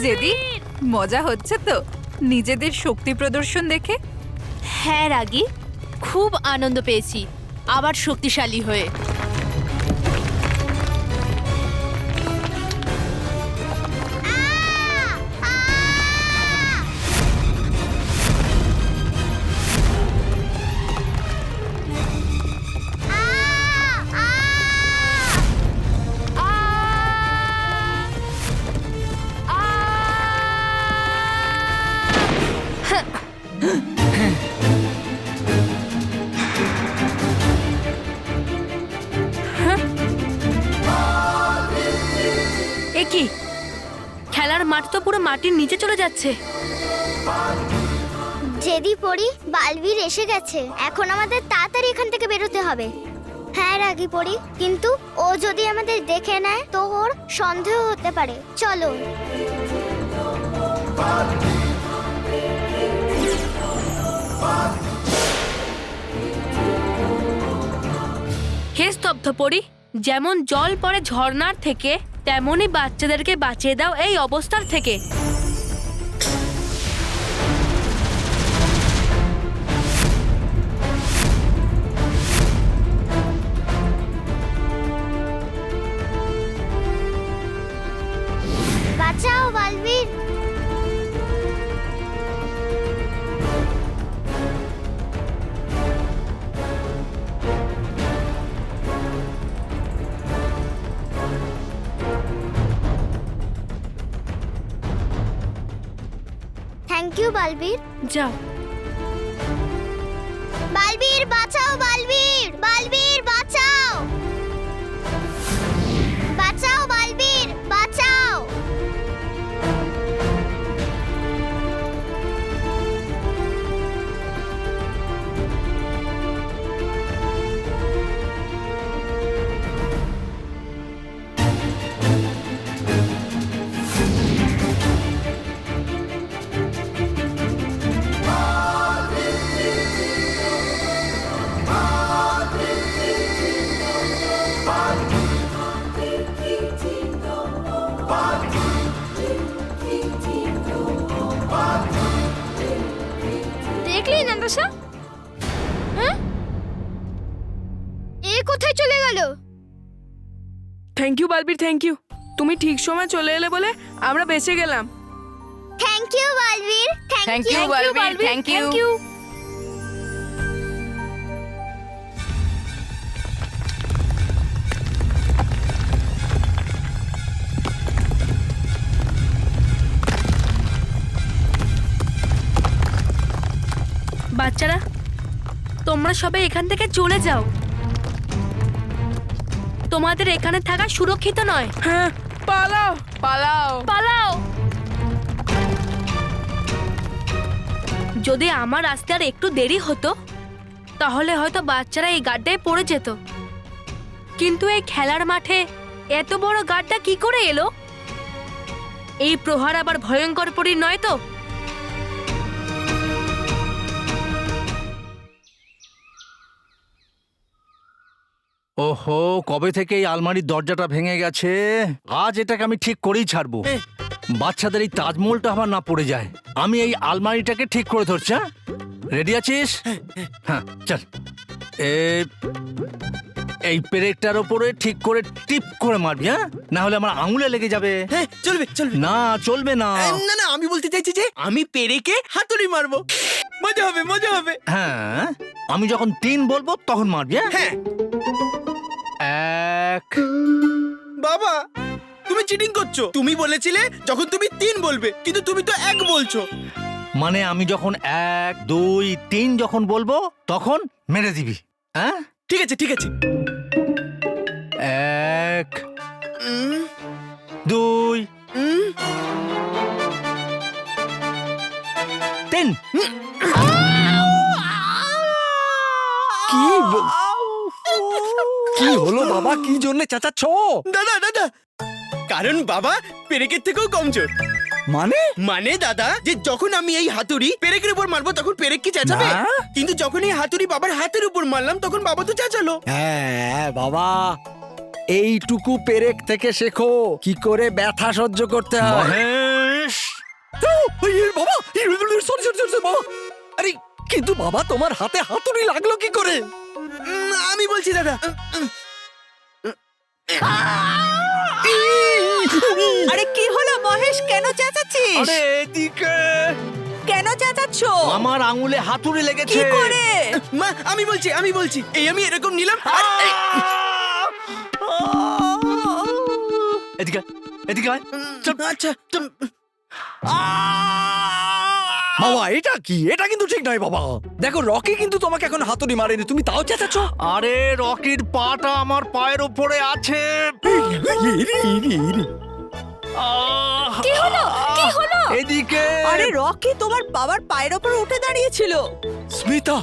জেদি, মজা হচ্ছে তো নিজেদের শক্তি প্রদর্শন দেখে? হ্যাঁ রাগী, খুব আনন্দ পেয়েছি আবার শক্তিশালী হয়ে। এ কি, খেলার মাঠ তো পুরো মাটির নিচে চলে যাচ্ছে। জেদি পড়ি, বালবীর এসে গেছে। এখন আমাদের তাড়াতাড়ি এখান থেকে বেরোতে হবে। হ্যাঁ রাগী পড়ি, কিন্তু ও যদি আমাদের দেখে নেয় তো ওর সন্দেহ হতে পারে। চলো। হে স্তব্ধ পরি, যেমন জল পড়ে ঝর্ণার থেকে তেমনই বাচ্চাদেরকে বাঁচিয়ে দাও এই অবস্থার থেকে। বাঁচাও বালবীর। Thank you Balbir. যাও। বালবীর বাঁচাও, বালবীর, বালবীর বাঁচাও, বাঁচাও বালবীর, বাঁচাও। দেখলি নাতাশা? হ্যাঁ, এ কোথায় চলে গেল? Thank you Balbir, thank you. তুমি ঠিক সময় চলে এলে বলে আমরা বেঁচে গেলাম। Thank you Balbir, thank you. Balbir, thank you. বাচ্চারা, তোমরা সবাই এখান থেকে চলে যাও। তোমাদের এখানে থাকা সুরক্ষিত নয়। হ্যাঁ, পালাও পালাও। পালাও। যদি আমার আসতে আর একটু দেরি হতো তাহলে হয়তো বাচ্চারা এই গাড্ডায় পড়ে যেত, কিন্তু এই খেলার মাঠে এত বড় গাড্ডা কি করে এলো? এই প্রহার আবার ভয়ঙ্কর পরীর নয় তো? ওহো, কবে থেকে এই আলমারির দরজাটা ভেঙে গেছে। আজ এটাকে আমি ঠিক করেই ছাড়বো। বাচ্চাদের এই তাজমহলটা আবার না পড়ে যায়। আমি এই আলমারিটাকে ঠিক করে ধরছি। হ্যাঁ, রেডি আছিস? হ্যাঁ, চল। এই পেরেকটার ওপরে ঠিক করে টিপ করে মারবি। হ্যাঁ, না হলে আমার আঙুলে লেগে যাবে। হ্যাঁ, চলবে চলবে। না, চলবে না। না না, আমি বলতে চাইছি যে আমি পেরেকে হাতুড়ি মারবো। মজা হবে, মজা হবে। হ্যাঁ, আমি যখন 3 বলবো তখন মারবি। হ্যাঁ। 1। বাবা, তুমি চিটিং করছো। তুমি বলেছিলে যখন তুমি 3 বলবে, কিন্তু তুমি তো 1 বলছো। মানে আমি যখন 1, 2, 3 যখন বলবো তখন মেরে দিবি। হ্যাঁ, ঠিক আছে ঠিক আছে। 1, 2, 3। কি হলো বাবা, কি জন্য চেঁচাচ্ছ? দাদা দাদা, কারণ বাবা পেরেকের থেকেও কমজোর। মানে দাদা, যে যখন আমি এই হাতুড়ি পেরেকের উপর মারবো তখন পেরেক কি চেঁচাবে? না। কিন্তু যখন এই হাতুড়ি বাবার হাতের উপর মারলাম তখন বাবা তো চেঁচালো। হ্যাঁ বাবা, এইটুকু পেরেক থেকে শেখো কি করে ব্যথা সহ্য করতে হয়। মহেশ, বাবা, আরে কিন্তু বাবা তোমার হাতে হাতুড়ি লাগলো কি করে? আমি বলছি দাদা। আরে কি হলো মহেশ, কেন চেঁচাচ্ছিস? আরে এদিকে কেন চেঁচাচ্ছ? আমার আঙুলে হাতুড়ি কি লেগেছে। করে? মা আমি বলছি এই আমি এরকম নিলাম আর এদিকে এদিকে আয়। চল। আচ্ছা বাবা এটা কি? এটা কিন্তু ঠিক নয় বাবা। দেখো রকি কিন্তু তোমাকে এখন হাতুড়ি মারেনি, তুমি তাও চেঁচাচ্ছ। আরে রকির পাটা আমার পায়ের উপরে আছে। কি হলো? কি হলো? এদিকে। আরে রকি তোমার বাবার পায়ের ওপর উঠে দাঁড়িয়েছিল। স্মিতা,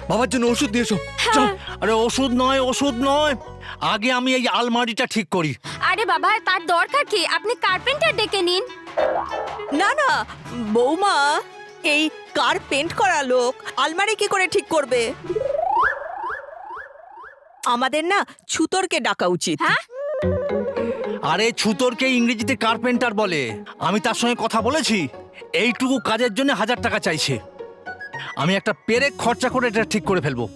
বাবার জন্য ওষুধ নিয়ে এসো। চল। আরে ওষুধ নয়, আগে আমি এই আলমারিটা ঠিক করি। আরে বাবা, তার দরকার কি? আপনি কার্পেন্টার ডেকে নিন। না না বৌমা, এই কার পেন্ট করা লোক আলমারি কি করে ঠিক করবে? আমাদের না ছুতরকে ডাকা উচিত। হ্যাঁ? আরে ছুতোরকে ইংরেজিতে কার্পেন্টার বলে। আমি তার সঙ্গে কথা বলেছি, এইটুকু কাজের জন্য 1000 টাকা চাইছে। আমি একটা পেরেক খরচা করে এটা ঠিক করে ফেলবো।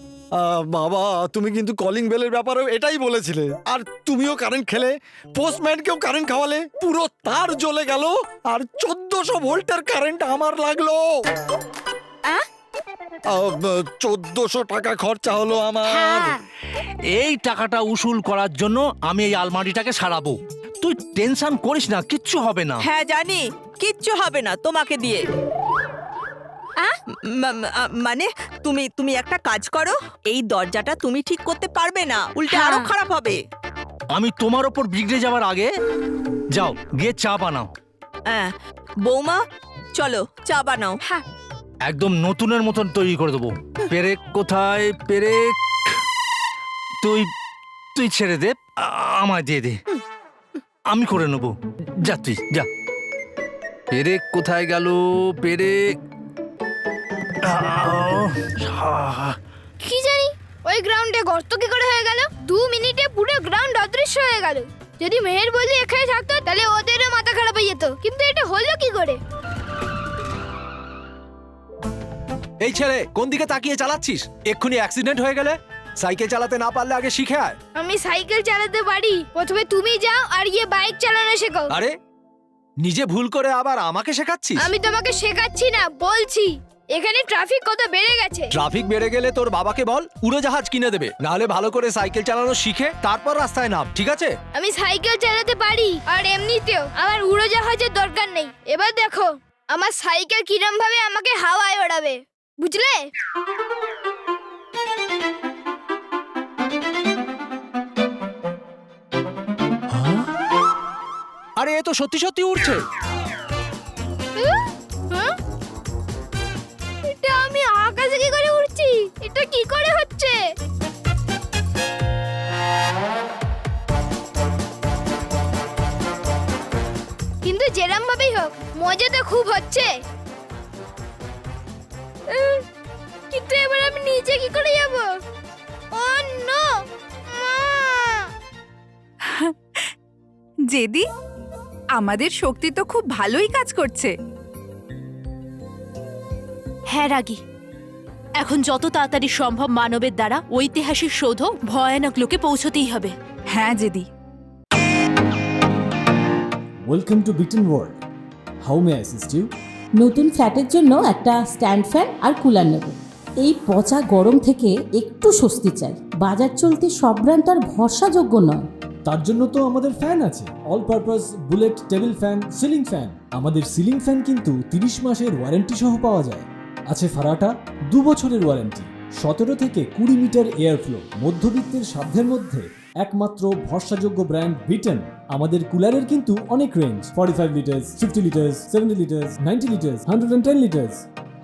বাবা তুমি কিন্তু কলিং বেলের ব্যাপারেও এটাই বলেছিলে, আর তুমিও কারেন্ট খেলে, পোস্টম্যানকেও কারেন্ট খাওয়ালে, পুরো তার জ্বলে গেল, আর 1400 ভোল্টের কারেন্ট আমার লাগলো। 1400 টাকা খরচা হলো আমার। এই টাকাটা উসুল করার জন্য আমি এই আলমারিটাকে সারাবো। তুই টেনশন করিস না, কিচ্ছু হবে না। হ্যাঁ জানি, কিচ্ছু হবে না তোমাকে দিয়ে। মানে তুমি একটা কাজ করো, এই দরজাটা তুমি ঠিক করতে পারবে না, উল্টে আরো খারাপ হবে। আমি তোমার ওপর বিগড়ে যাওয়ার আগে যাও গিয়ে চা বানাও। হ্যাঁ বৌমা চলো চা বানাও। একদম নতুনের মতন তৈরি করে দেবো। পেরেক কোথায়? পেরেক তুই ছেড়ে দে, আমায় দিয়ে দে, আমি করে নেবো। যা তুই যা। পেরেক কোথায় গেল? পেরেক কি জানি ওই গ্রাউন্ডে গর্ত কি করে হয়ে গেল? 2 মিনিটে পুরো গ্রাউন্ড অদৃশ্য হয়ে গেল। যদি মেহের বলি এখানে থাকতো তাহলে ওদেরও মাথা খারাপ হয়ে যেত, কিন্তু এটা হলো কি করে? এই ছেলে কোন দিকে তাকিয়ে চালাচ্ছিস? এক্ষুনি অ্যাক্সিডেন্ট হয়ে গেলে। সাইকেল চালাতে না পারলে আগে শিখে আয়। আমি সাইকেল চালাতে পারি, প্রথমে তুমি যাও আর গিয়ে বাইক চালানো শেখো। আরে নিজে ভুল করে আবার আমাকে শেখাচ্ছিস? আমি তোমাকে শেখাচ্ছি না, বলছি এখানে ট্রাফিক কত বেড়ে গেছে। ট্রাফিক বেড়ে গেলে তোর বাবাকে বল উড়োজাহাজ কিনে দেবে, নাহলে ভালো করে সাইকেল চালানো শিখে তারপর রাস্তায় নাম, ঠিক আছে? আমি সাইকেল চালাতে পারি, আর এমনিতেও আমার উড়োজাহাজের দরকার নেই। এবার দেখো আমার সাইকেল কিরম ভাবে আমাকে হাওয়ায় ওড়াবে, বুঝলে? আরে এ তো সত্যি সত্যি উড়ছে। হ্যাঁ? এটা আমি আকাশে কি করে উড়ছি? এটা কি করে হচ্ছে? কিন্তু যেরম ভাবেই হোক মজা তো খুব হচ্ছে। কিন্তু এবার আমি নিচে কি করে যাব? ও নো! জেদি, আমাদের শক্তি তো খুব ভালোই কাজ করছে। হ্যাঁ রাগী, এখন যত তাড়াতাড়ি সম্ভব মানবের দ্বারা ঐতিহাসিক সৌধ ভয়ানক লোকে পৌঁছতেই হবে। হ্যাঁ জেদি। Welcome to Beaten World. How may I assist you? নতুন ফ্ল্যাটের জন্য একটা স্ট্যান্ড ফ্যান আর কুলার নেব। এই পচা গরম থেকে একটু স্বস্তি চাই। বাজার চলতি সব ব্র্যান্ড আর ভরসাযোগ্য নয়। তার জন্য তো আমাদের ফ্যান আছে, all purpose bullet table fan, ceiling fan. আমাদের সিলিং ফ্যান কিন্তু 30 মাসের ওয়ারেন্টি সহ পাওয়া যায়। আছে ফারাটা 2 বছরের ওয়ারেন্টি, 17 থেকে 20 মিটার এয়ার ফ্লো, মধ্যবিত্তের সাধ্যের মধ্যে একমাত্র ভরসাযোগ্য ব্র্যান্ড বিটেন। আমাদের কুলারের কিন্তু অনেক range, 45 litres, 50 litres, 70 litres, 90 litres, 110 litres.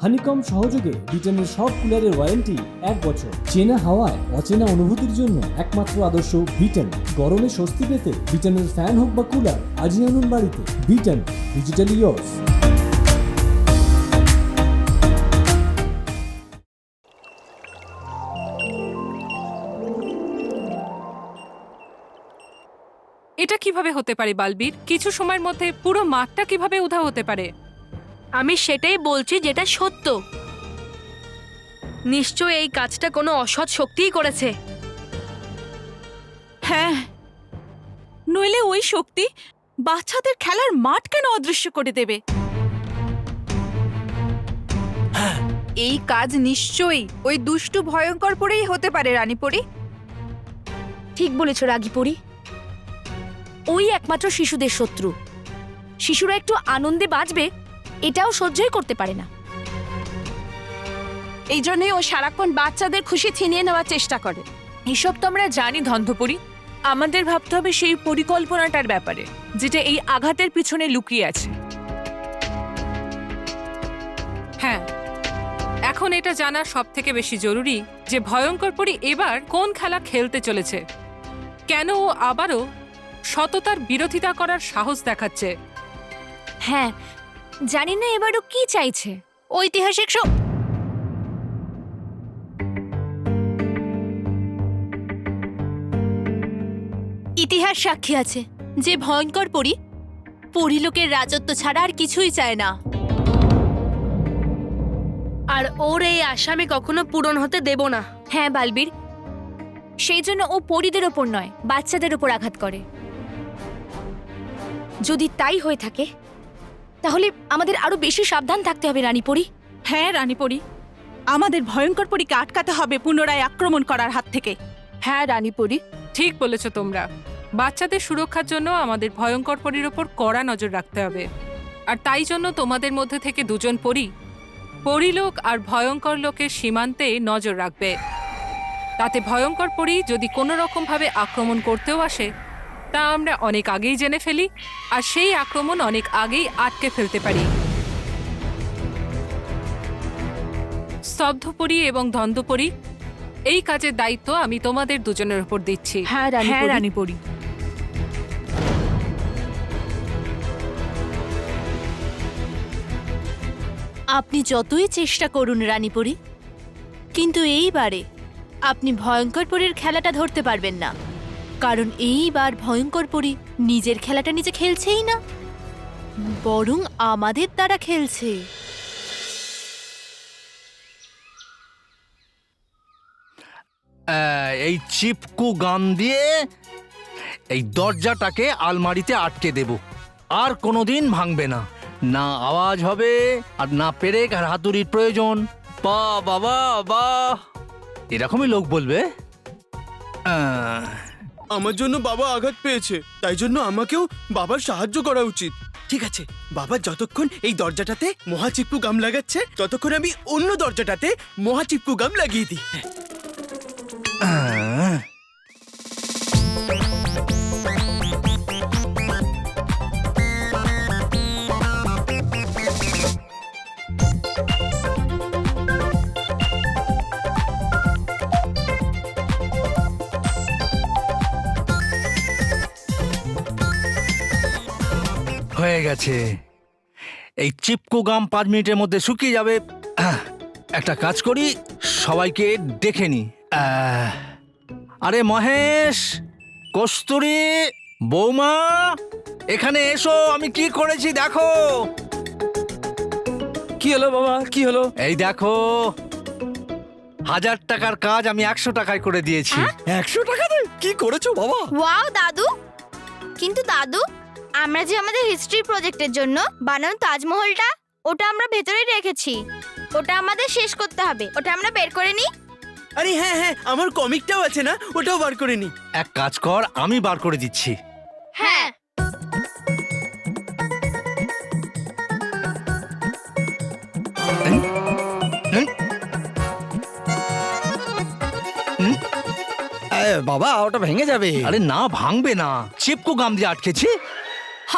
Honeycomb সহযোগে বিটেনের সব কুলারের ওয়ারেন্টি 1 বছর। চেনা হাওয়ায় অচেনা অনুভূতির জন্য একমাত্র আদর্শ বিটেন। গরমে স্বস্তি পেতে বিটেনের ফ্যান হোক বা কুলার, আজই আনুন বাড়িতে। Beaten, digitally yours. এটা কিভাবে হতে পারে বালবীর? কিছু সময়ের মধ্যে পুরো মাঠটা কিভাবে উধাও হতে পারে? আমি সেটাই বলছি যেটা সত্য। নিশ্চয় এই কাজটা কোনো অসৎ শক্তিই করেছে। হ্যাঁ, নইলে ওই শক্তি বাচ্চাদের খেলার মাঠ কেন অদৃশ্য করে দেবে? এই কাজ নিশ্চয়ই ওই দুষ্টু ভয়ঙ্কর পরেই হতে পারে রানীপরি। ঠিক বলেছ রাগীপরি, ওই একমাত্র শিশুদের শত্রু। শিশুরা একটু আনন্দে বাঁচবে এটাও সহ্যই করতে পারে না। এই জন্যই ও সারাক্ষণ বাচ্চাদের খুশি ছিনিয়ে নেওয়ার চেষ্টা করে। এসব তো আমরা জানি ধন্ধপরি, আমাদের ভাবতে হবে সেই পরিকল্পনাটার ব্যাপারে যেটা এই আঘাতের পিছনে লুকিয়ে আছে। হ্যাঁ, এখন এটা জানা সব থেকে বেশি জরুরি যে ভয়ঙ্কর পরি এবার কোন খেলা খেলতে চলেছে, কেন ও আবারও সততার বিরোধিতা করার সাহস দেখাচ্ছে। হ্যাঁ, জানি না এবারও কি চাইছে। ঐতিহাসিক ইতিহাস সাক্ষী আছে যে ভয়ঙ্কর পরি পরিলোকের রাজত্ব ছাড়া আর কিছুই চায় না। আর ওর এই আশা আমি কখনো পূরণ হতে দেব না। হ্যাঁ বালবীর, সেই জন্য ও পরিদের ওপর নয় বাচ্চাদের ওপর আঘাত করে। যদি তাই হয়ে থাকে তাহলে আমাদের আরো বেশি সাবধান থাকতে হবে রানীপরি। হ্যাঁ রানীপরি, আমাদের ভয়ঙ্কর পরীকে আটকাতে হবে পুনরায় আক্রমণ করার হাত থেকে। হ্যাঁ রানীপরি, ঠিক বলেছ তোমরা। বাচ্চাদের সুরক্ষার জন্য আমাদের ভয়ঙ্কর পরীর ওপর কড়া নজর রাখতে হবে। আর তাই জন্য তোমাদের মধ্যে থেকে দুজন পরিলোক আর ভয়ঙ্কর লোকের সীমান্তে নজর রাখবে। তাতে ভয়ঙ্কর পরী যদি কোনো রকমভাবে আক্রমণ করতেও আসে তা আমরা অনেক আগেই জেনে ফেলি, আর সেই আক্রমণ অনেক আগেই আটকে ফেলতে পারি। স্তব্ধপরী এবং ধন্ধপরী, এই কাজের দায়িত্ব আমি তোমাদের দুজনের উপর দিচ্ছি। হ্যাঁ রানীপরি। আপনি যতই চেষ্টা করুন রানীপরি, কিন্তু এইবারে আপনি ভয়ঙ্কর পরীর খেলাটা ধরতে পারবেন না। কারণ এইবার ভয়ঙ্কর পরী নিজের খেলাটা নিজে খেলছেই না, বরং আমাদের দ্বারা খেলছে। এই চিপকু গান দিয়ে এই দরজাটাকে আলমারিতে আটকে দেব, আর কোনোদিন ভাঙবে না। না আওয়াজ হবে আর না পেরেক আর হাতুড়ির প্রয়োজন। বা বাবা বা এরকমই লোক বলবে। আমার জন্য বাবা আঘাত পেয়েছে, তাই জন্য আমাকেও বাবার সাহায্য করা উচিত। ঠিক আছে, বাবা যতক্ষণ এই দরজাটাতে মহাচিপকু গাম লাগাচ্ছে ততক্ষণ আমি অন্য দরজাটাতে মহাচিপকু গাম লাগিয়ে দিই। হয়ে গেছে। এই চিপকু গাম 5 মিনিটের মধ্যে শুকিয়ে যাবে। একটা কাজ করি, সবাইকে ডেকে নি। আরে মহেশ, কস্তুরী, বৌমা, এখানে এসো, আমি কি করেছি দেখো। কি হলো বাবা, কি হলো? এই দেখো, 1000 টাকার কাজ আমি 100 টাকায় করে দিয়েছি। 100 টাকাতে কি করেছো বাবা? ওয়াও দাদু, কিন্তু দাদু আমরা যে আমাদের হিস্ট্রি প্রজেক্টের জন্য বানানো তাজমহলটা, ওটা আমরা ভেতরেই রেখেছি। ওটা আমাদের শেষ করতে হবে, ওটা আমরা বের করে নিই। আরে হ্যাঁ হ্যাঁ, আমার কমিকটাও আছে না, ওটাও বার করে নি। এক কাজ কর, আমি বার করে দিচ্ছি। হ্যাঁ, বাবা ওটা ভেঙে যাবে। আরে না, ভাঙবে না, চিপকু গাম দিয়ে আটকেছি।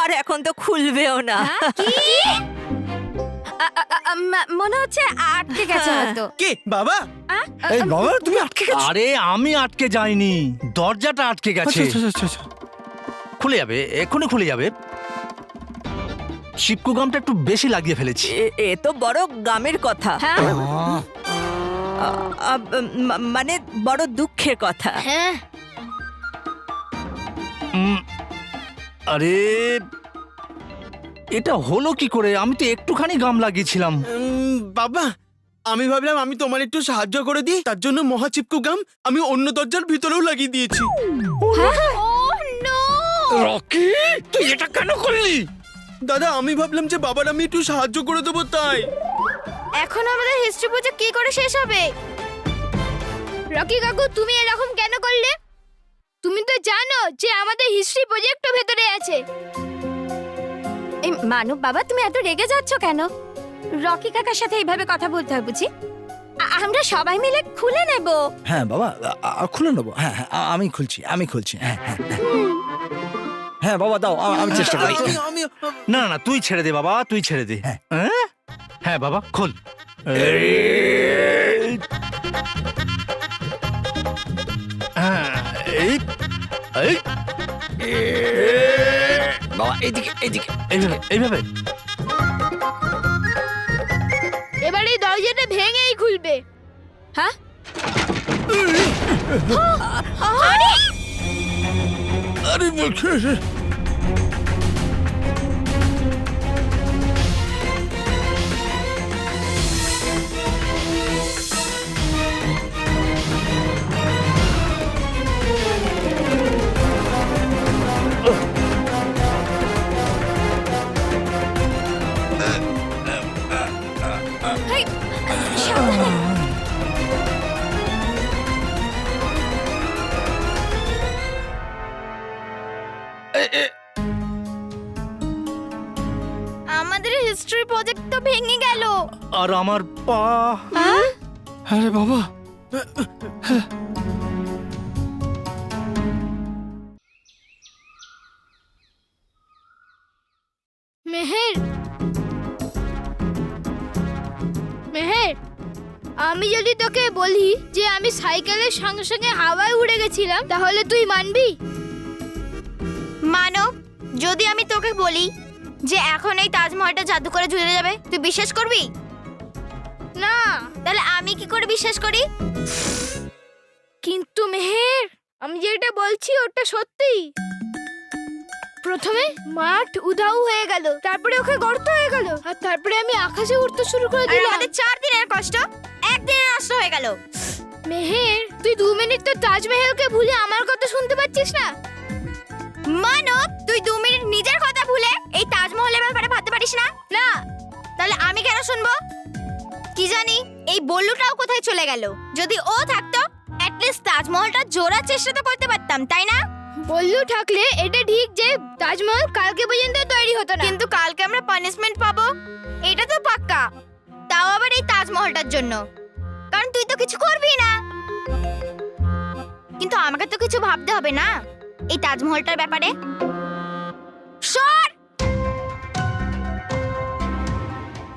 আর এখন তো খুলবেও না। মনে হচ্ছে আটকে গেছে হয়তো। কে বাবা? এই বাবা তুমি আটকে গেছো? আরে আমি আটকে যাইনি, দরজাটা আটকে গেছে। খুলে যাবে, এক্ষুনি খুলে যাবে। চিপকু গামটা একটু বেশি লাগিয়ে ফেলেছি। এ তো বড় গামের কথা, মানে বড় দুঃখের কথা। হ্যাঁ, আরে এটা হলো কি করে? আমি তো একটুখানি গাম লাগিয়েছিলাম। বাবা, আমি ভাবলাম আমি তোমার একটু সাহায্য করে দিই, তার জন্য মহাচিপকু গাম আমি অন্য দরজার ভিতরেও লাগিয়ে দিয়েছি। রকি, তুই এটা কেন করলি? দাদা, আমি ভাবলাম যে বাবার আমি একটু সাহায্য করে দেবো তাই। এখন আমাদের হিস্ট্রি প্রজেক্ট কি করে শেষ হবে? রকি কাকু, তুমি এরকম কেন করলে? তুমি তো জানো যে আমাদের হিস্ট্রি প্রজেক্টও ভেতরে আছে। এই মানব বাবা, তুমি এত রেগে যাচ্ছ কেন? রকি কাকার সাথে এইভাবে কথা বলতে হয় বুঝি? আমরা সবাই মিলে খুলে নেব। হ্যাঁ বাবা, খুলে নেবো। হ্যাঁ হ্যাঁ, আমি খুলছি। হ্যাঁ হ্যাঁ হ্যাঁ বাবা, দাও, আমি চেষ্টা করি। না না, তুই ছেড়ে দে বাবা, তুই ছেড়ে দে। হ্যাঁ হ্যাঁ বাবা, খোল। বাবা, এইদিকে এইভাবে। এবার এই দরজাটা ভেঙেই খুলবে। হ্যাঁ? আমাদের হিস্ট্রি প্রজেক্ট তো ভেঙে গেল। আর আমার পা। আরে বাবা, মেহের, মেহের, আমি যদি তোকে বলি যে আমি সাইকেলের সঙ্গে সঙ্গে হাওয়ায় উড়ে গেছিলাম, তাহলে তুই মানবি? মানব, যদি আমি তোকে বলি যে এখন এই তাজমহলটা জাদু করে ঝুলে যাবে, তুই বিশ্বাস করবি? না। তাহলে আমি কি করে বিশ্বাস করি? কিন্তু মেহের, আমি যেটা বলছি ওটা সত্যি। প্রথমে মাঠ উধাও হয়ে গেল, তারপরে ওকে গর্ত হয়ে গেল, আর তারপরে আমি আকাশে উড়তে শুরু করে আর দিলাম। আমাদের 4 দিনের কষ্ট একদিনে নষ্ট হয়ে গেল। মেহের, তুই 2 মিনিট তো তাজমহলকে ভুলে আমার কথা শুনতে পাচ্ছিস না? মানব, তুই 2 মিনিট নিজের কথা ভুলে এই তাজমহলের ব্যাপারে ভাবতে পারিস না? না। তাহলে আমি কেন শুনবো? কি জানি এই বল্লুটাও কোথায় চলে গেল? যদি ও থাকতো, অ্যাটলিস্ট তাজমহলটা জোড়ার চেষ্টা তো করতে পারতাম, তাই না? বল্লু থাকলে এটা ঠিক যে তাজমহল কালকে পর্যন্ত তৈরি হতো না। কিন্তু কালকে আমরা পানিশমেন্ট পাবো, এটা তো পাক্কা। তাও আবার এই তাজমহলটার জন্য, কারণ তুই তো কিছু করবি না। কিন্তু আমাকে তো কিছু ভাবতে হবে না এই তাজমহলটার ব্যাপারে। সর!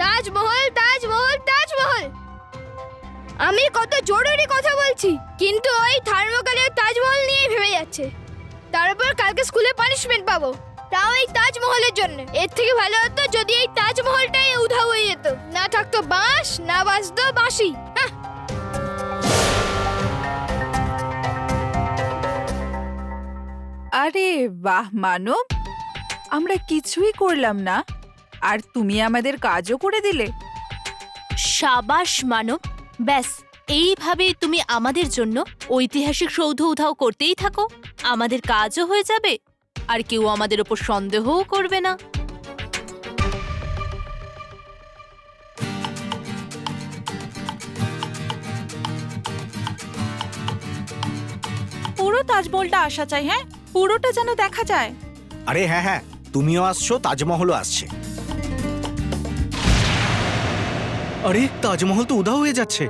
তাজমহল, তাজমহল, তাজমহল, আমি কত জরুরি কথা বলছি, কিন্তু ওই থার্মোকলের তাজমহল নিয়ে ভেবে যাচ্ছে। তারপর কালকে স্কুলে পানিশমেন্ট পাবো, তাও এই তাজমহলের জন্য। এর থেকে ভালো হতো যদি এই তাজমহলটাই উধাও হয়ে যেত, না থাকতো বাঁশ, না বাজতো বাঁশি। আরে বাহ মানব, আমরা কিছুই করলাম না আর তুমি আমাদের কাজও করে দিলে। সাবাস মানব, ব্যাস এইভাবে তুমি আমাদের জন্য ঐতিহাসিক সৌধ উধাও করতেই থাকো, আমাদের কাজও হয়ে যাবে আর কেউ আমাদের উপর সন্দেহও করবে না। পুরো তাজমহলটা আসা চাই, হ্যাঁ, পুরোটা যেন দেখা যায়। আরে হ্যাঁ হ্যাঁ, তুমিও আসছো, তাজমহলও আসছে। আরে তাজমহল তো উধাও হয়ে যাচ্ছে।